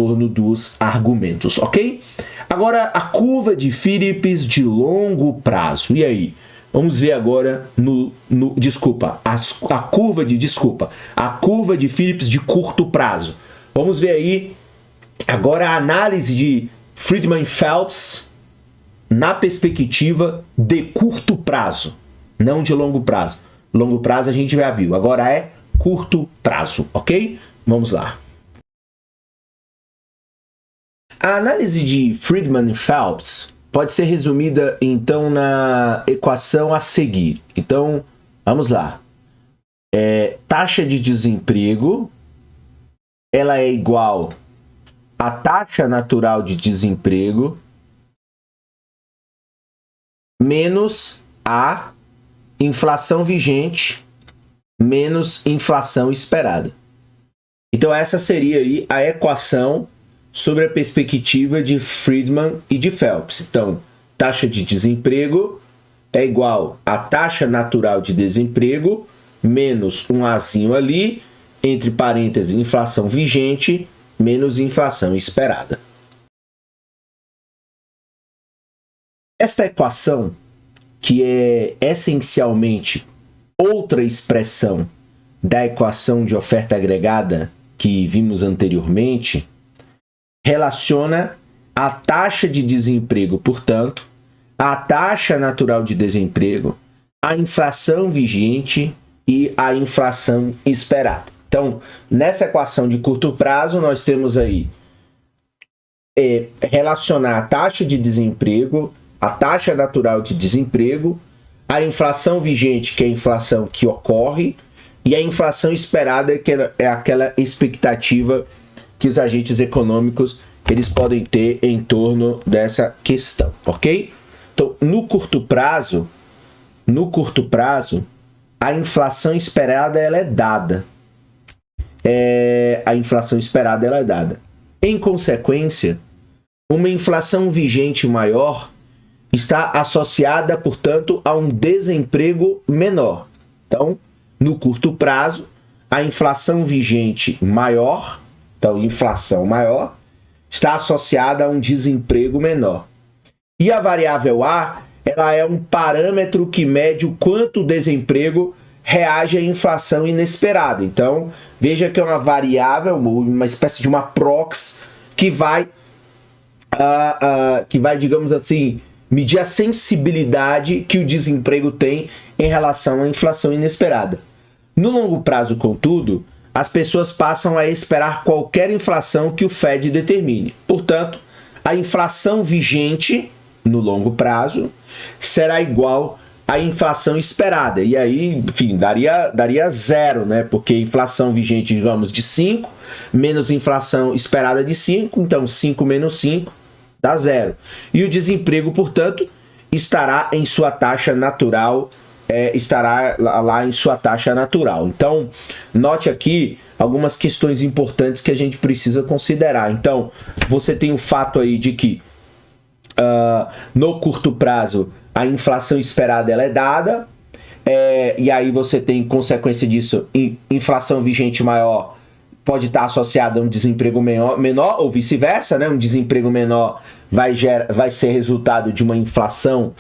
torno dos argumentos, ok? Agora, a curva de Phillips de longo prazo. E aí? Vamos ver agora a curva de Phillips de curto prazo. Vamos ver aí agora a análise de Friedman e Phelps na perspectiva de curto prazo, não de longo prazo. Longo prazo a gente já viu, agora é curto prazo, ok? Vamos lá. A análise de Friedman e Phelps pode ser resumida, então, na equação a seguir. Então, vamos lá. Taxa de desemprego, ela é igual à taxa natural de desemprego menos a inflação vigente menos inflação esperada. Então, essa seria aí a equação sobre a perspectiva de Friedman e de Phelps. Então, taxa de desemprego é igual à taxa natural de desemprego menos um azinho ali, entre parênteses, inflação vigente menos inflação esperada. Esta equação, que é essencialmente outra expressão da equação de oferta agregada que vimos anteriormente, relaciona a taxa de desemprego, portanto, a taxa natural de desemprego, a inflação vigente e a inflação esperada. Então, nessa equação de curto prazo, nós temos aí relacionar a taxa de desemprego, a taxa natural de desemprego, a inflação vigente, que é a inflação que ocorre, e a inflação esperada, que é aquela expectativa que os agentes econômicos eles podem ter em torno dessa questão, ok? Então, no curto prazo, a inflação esperada ela é dada. A inflação esperada ela é dada. Em consequência, uma inflação vigente maior está associada, portanto, a um desemprego menor. Então, no curto prazo, a inflação vigente maior, então inflação maior, está associada a um desemprego menor. E a variável A, ela é um parâmetro que mede o quanto o desemprego reage à inflação inesperada. Então, veja que é uma variável, uma espécie de uma proxy que vai, digamos assim, medir a sensibilidade que o desemprego tem em relação à inflação inesperada. No longo prazo, contudo, as pessoas passam a esperar qualquer inflação que o Fed determine. Portanto, a inflação vigente, no longo prazo, será igual à inflação esperada. E aí, enfim, daria zero, né? Porque inflação vigente, digamos, de 5, menos inflação esperada de 5, então 5 menos 5 dá zero. E o desemprego, portanto, estará em sua taxa natural, estará lá em sua taxa natural. Então, note aqui algumas questões importantes que a gente precisa considerar. Então, você tem o fato aí de que no curto prazo a inflação esperada ela é dada, e aí você tem, consequência disso, inflação vigente maior pode estar associada a um desemprego menor ou vice-versa, né? Um desemprego menor vai ser resultado de uma inflação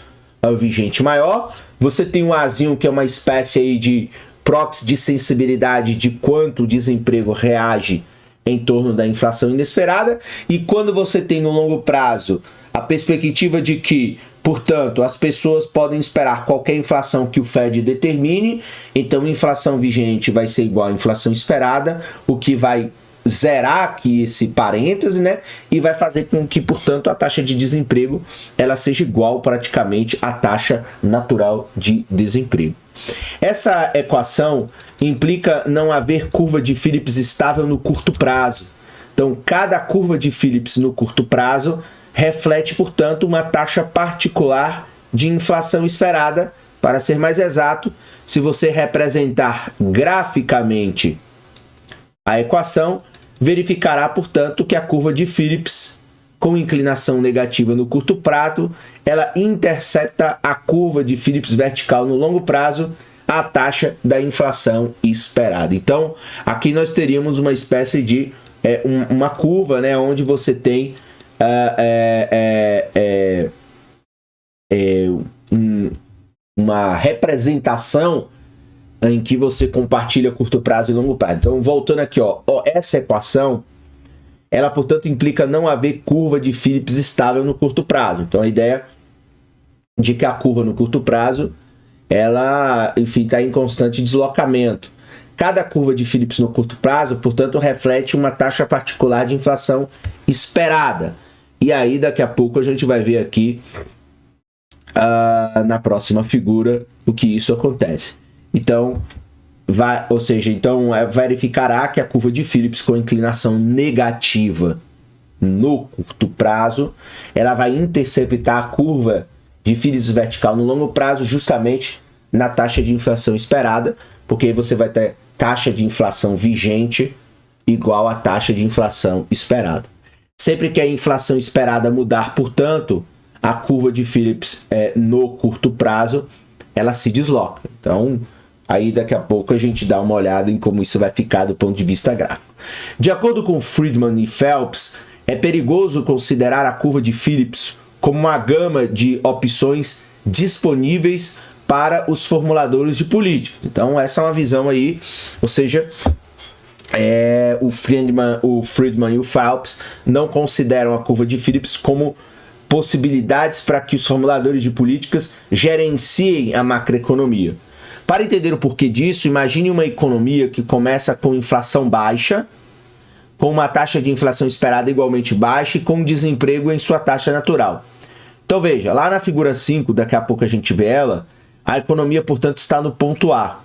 vigente maior. Você tem um azinho que é uma espécie aí de proxy de sensibilidade de quanto o desemprego reage em torno da inflação inesperada. E quando você tem no longo prazo a perspectiva de que, portanto, as pessoas podem esperar qualquer inflação que o Fed determine, então inflação vigente vai ser igual à inflação esperada, o que vai zerar aqui esse parêntese, né? E vai fazer com que, portanto, a taxa de desemprego ela seja igual praticamente à taxa natural de desemprego. Essa equação implica não haver curva de Phillips estável no curto prazo. Então, cada curva de Phillips no curto prazo reflete, portanto, uma taxa particular de inflação esperada. Para ser mais exato, se você representar graficamente a equação, verificará, portanto, que a curva de Phillips, com inclinação negativa no curto prazo, ela intercepta a curva de Phillips vertical no longo prazo, a taxa da inflação esperada. Então, aqui nós teríamos uma espécie de uma curva, né, onde você tem uma representação em que você compartilha curto prazo e longo prazo. Então, voltando aqui, essa equação, ela, portanto, implica não haver curva de Phillips estável no curto prazo. Então, a ideia de que a curva no curto prazo, ela, enfim, está em constante deslocamento. Cada curva de Phillips no curto prazo, portanto, reflete uma taxa particular de inflação esperada. E aí, daqui a pouco, a gente vai ver aqui, na próxima figura, o que isso acontece. Então, verificará que a curva de Phillips com inclinação negativa no curto prazo, ela vai interceptar a curva de Phillips vertical no longo prazo, justamente na taxa de inflação esperada, porque aí você vai ter taxa de inflação vigente igual à taxa de inflação esperada. Sempre que a inflação esperada mudar, portanto, a curva de Phillips no curto prazo, ela se desloca. Então, aí daqui a pouco a gente dá uma olhada em como isso vai ficar do ponto de vista gráfico. De acordo com Friedman e Phelps, é perigoso considerar a curva de Phillips como uma gama de opções disponíveis para os formuladores de política. Então, essa é uma visão aí, ou seja, o Friedman e o Phelps não consideram a curva de Phillips como possibilidades para que os formuladores de políticas gerenciem a macroeconomia. Para entender o porquê disso, imagine uma economia que começa com inflação baixa, com uma taxa de inflação esperada igualmente baixa e com desemprego em sua taxa natural. Então veja, lá na figura 5, daqui a pouco a gente vê ela, a economia, portanto, está no ponto A.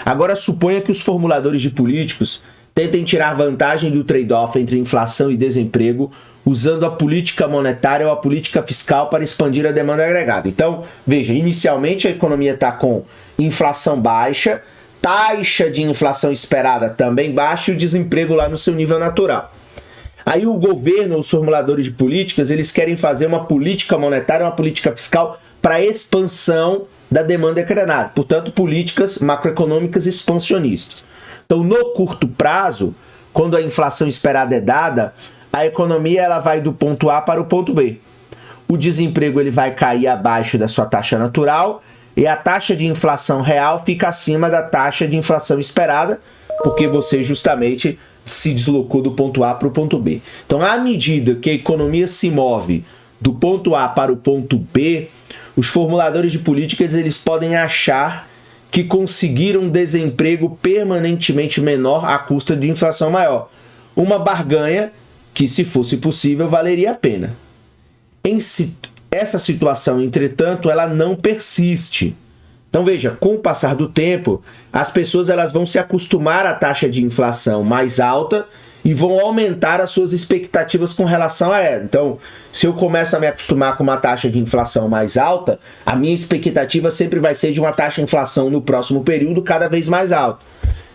Agora suponha que os formuladores de políticos tentem tirar vantagem do trade-off entre inflação e desemprego usando a política monetária ou a política fiscal para expandir a demanda agregada. Então, veja, inicialmente a economia está com inflação baixa, taxa de inflação esperada também baixa e o desemprego lá no seu nível natural. Aí o governo, os formuladores de políticas, eles querem fazer uma política monetária, uma política fiscal para expansão da demanda agregada. Portanto, políticas macroeconômicas expansionistas. Então, no curto prazo, quando a inflação esperada é dada, a economia ela vai do ponto A para o ponto B. O desemprego ele vai cair abaixo da sua taxa natural e a taxa de inflação real fica acima da taxa de inflação esperada, porque você justamente se deslocou do ponto A para o ponto B. Então, à medida que a economia se move do ponto A para o ponto B, os formuladores de políticas eles podem achar que conseguiram um desemprego permanentemente menor à custa de inflação maior. Uma barganha que, se fosse possível, valeria a pena. Essa situação, entretanto, ela não persiste. Então veja, com o passar do tempo, as pessoas elas vão se acostumar à taxa de inflação mais alta e vão aumentar as suas expectativas com relação a ela. Então, se eu começo a me acostumar com uma taxa de inflação mais alta, a minha expectativa sempre vai ser de uma taxa de inflação no próximo período cada vez mais alta.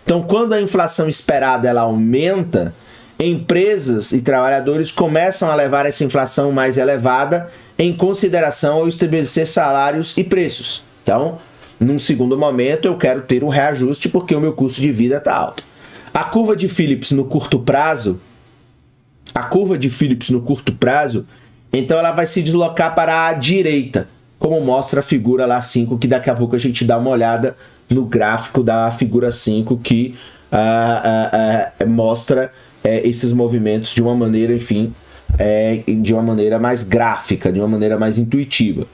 Então, quando a inflação esperada ela aumenta, empresas e trabalhadores começam a levar essa inflação mais elevada em consideração ao estabelecer salários e preços. Então, num segundo momento, eu quero ter um reajuste porque o meu custo de vida está alto. A curva de Phillips no curto prazo, então ela vai se deslocar para a direita, como mostra a figura lá 5, que daqui a pouco a gente dá uma olhada no gráfico da figura 5, que mostra esses movimentos de uma maneira, enfim, de uma maneira mais gráfica, de uma maneira mais intuitiva.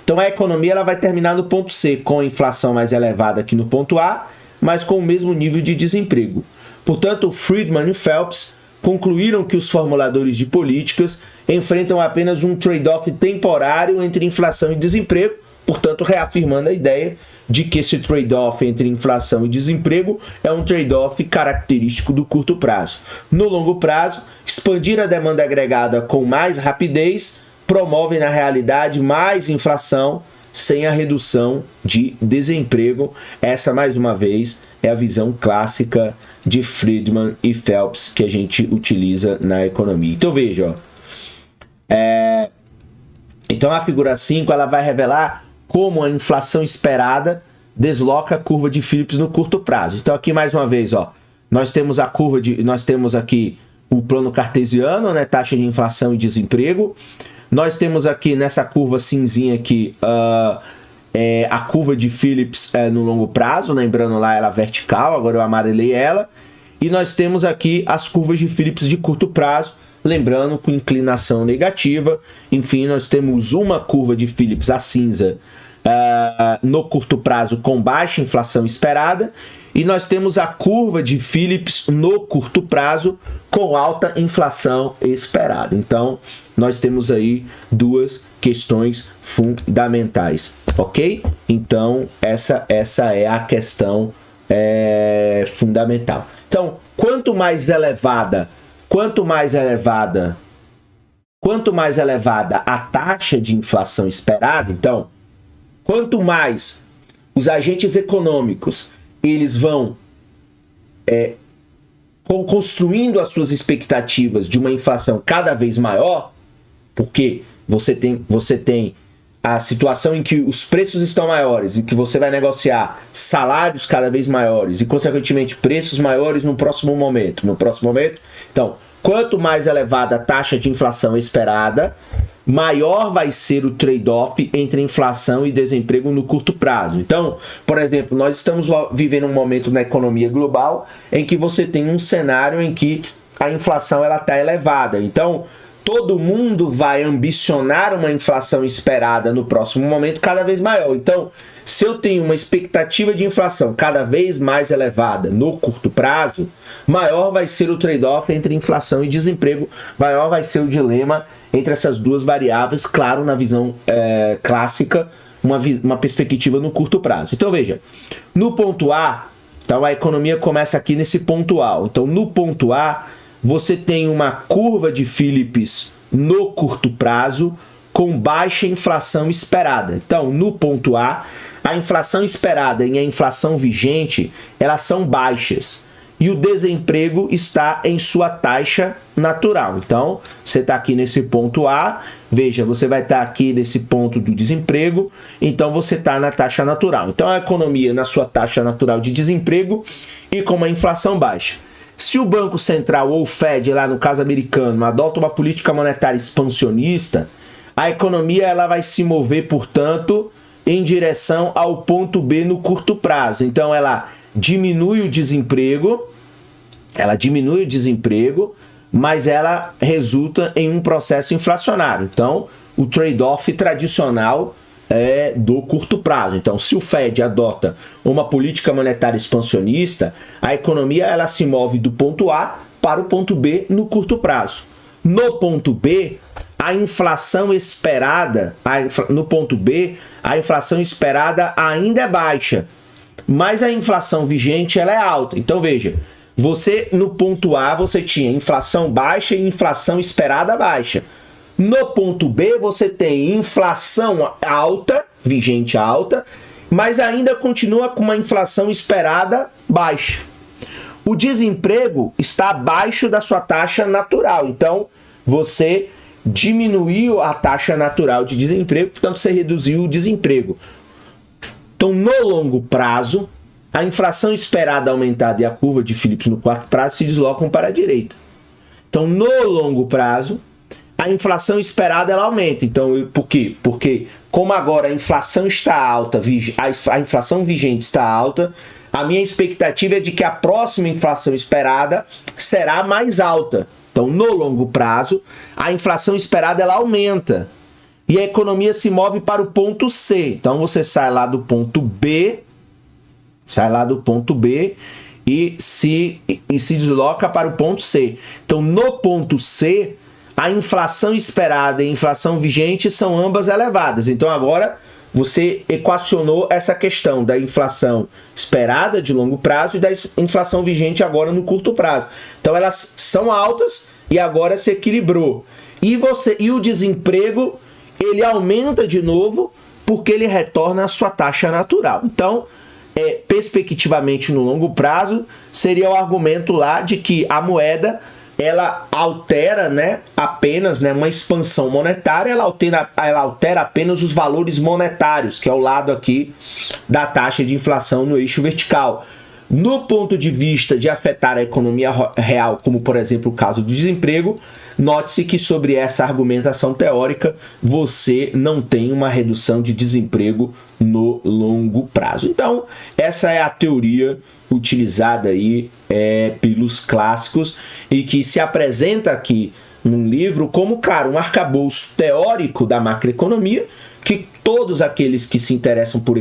Então a economia ela vai terminar no ponto C, com a inflação mais elevada aqui no ponto A, mas com o mesmo nível de desemprego. Portanto, Friedman e Phelps concluíram que os formuladores de políticas enfrentam apenas um trade-off temporário entre inflação e desemprego, portanto, reafirmando a ideia de que esse trade-off entre inflação e desemprego é um trade-off característico do curto prazo. No longo prazo, expandir a demanda agregada com mais rapidez promove, na realidade, mais inflação sem a redução de desemprego. Essa, mais uma vez, é a visão clássica de Friedman e Phelps que a gente utiliza na economia. Então veja, então a figura 5 ela vai revelar como a inflação esperada desloca a curva de Phillips no curto prazo. Então aqui mais uma vez, nós temos aqui o plano cartesiano, né, taxa de inflação e desemprego. Nós temos aqui nessa curva cinzinha aqui a curva de Phillips no longo prazo, lembrando lá ela vertical, agora eu amarelei ela. E nós temos aqui as curvas de Phillips de curto prazo, lembrando com inclinação negativa. Enfim, nós temos uma curva de Phillips, a cinza, no curto prazo com baixa inflação esperada, e nós temos a curva de Phillips no curto prazo com alta inflação esperada. Então, nós temos aí duas questões fundamentais, ok? Então, essa é a questão fundamental. Então, quanto mais elevada a taxa de inflação esperada, então, quanto mais os agentes econômicos eles vão construindo as suas expectativas de uma inflação cada vez maior, porque você tem a situação em que os preços estão maiores e que você vai negociar salários cada vez maiores e, consequentemente, preços maiores no próximo momento. Então, quanto mais elevada a taxa de inflação esperada, maior vai ser o trade-off entre inflação e desemprego no curto prazo. Então, por exemplo, nós estamos vivendo um momento na economia global em que você tem um cenário em que a inflação está elevada. Então, todo mundo vai ambicionar uma inflação esperada no próximo momento cada vez maior. Então, se eu tenho uma expectativa de inflação cada vez mais elevada no curto prazo, maior vai ser o trade-off entre inflação e desemprego, maior vai ser o dilema entre essas duas variáveis, claro, na visão clássica, uma perspectiva no curto prazo. Então, veja, no ponto A, então a economia começa aqui nesse ponto A. Então, no ponto A, você tem uma curva de Phillips no curto prazo com baixa inflação esperada. Então, no ponto A, a inflação esperada e a inflação vigente, elas são baixas. E o desemprego está em sua taxa natural. Então, você está aqui nesse ponto A, veja, você vai estar aqui nesse ponto do desemprego, então você está na taxa natural. Então, a economia na sua taxa natural de desemprego e com uma inflação baixa. Se o Banco Central ou o Fed, lá no caso americano, adota uma política monetária expansionista, a economia ela vai se mover, portanto, em direção ao ponto B no curto prazo. Então, ela diminui o desemprego, mas ela resulta em um processo inflacionário. Então, o trade-off tradicional é do curto prazo. Então, se o Fed adota uma política monetária expansionista, a economia ela se move do ponto A para o ponto B no curto prazo. No ponto B, a inflação esperada, no ponto B, a inflação esperada ainda é baixa, mas a inflação vigente ela é alta. Então, veja, você no ponto A você tinha inflação baixa e inflação esperada baixa. No ponto B, você tem inflação alta, vigente alta, mas ainda continua com uma inflação esperada baixa. O desemprego está abaixo da sua taxa natural. Então, você diminuiu a taxa natural de desemprego, portanto, você reduziu o desemprego. Então, no longo prazo, a inflação esperada aumentada e a curva de Phillips no quarto prazo se deslocam para a direita. Então, no longo prazo, a inflação esperada ela aumenta. Então, por quê? Porque como agora a inflação está alta, a inflação vigente está alta, a minha expectativa é de que a próxima inflação esperada será mais alta. Então, no longo prazo, a inflação esperada ela aumenta e a economia se move para o ponto C. Então, você sai lá do ponto B, e se desloca para o ponto C. Então, no ponto C, a inflação esperada e a inflação vigente são ambas elevadas. Então, agora você equacionou essa questão da inflação esperada de longo prazo e da inflação vigente agora no curto prazo. Então, elas são altas e agora se equilibrou. E o desemprego, ele aumenta de novo porque ele retorna à sua taxa natural. Então, perspectivamente no longo prazo, seria o argumento lá de que a moeda ela altera, apenas uma expansão monetária, ela altera apenas os valores monetários, que é o lado aqui da taxa de inflação no eixo vertical. No ponto de vista de afetar a economia real, como por exemplo o caso do desemprego, note-se que sobre essa argumentação teórica você não tem uma redução de desemprego no longo prazo. Então, essa é a teoria utilizada aí pelos clássicos e que se apresenta aqui num livro como, claro, um arcabouço teórico da macroeconomia que todos aqueles que se interessam por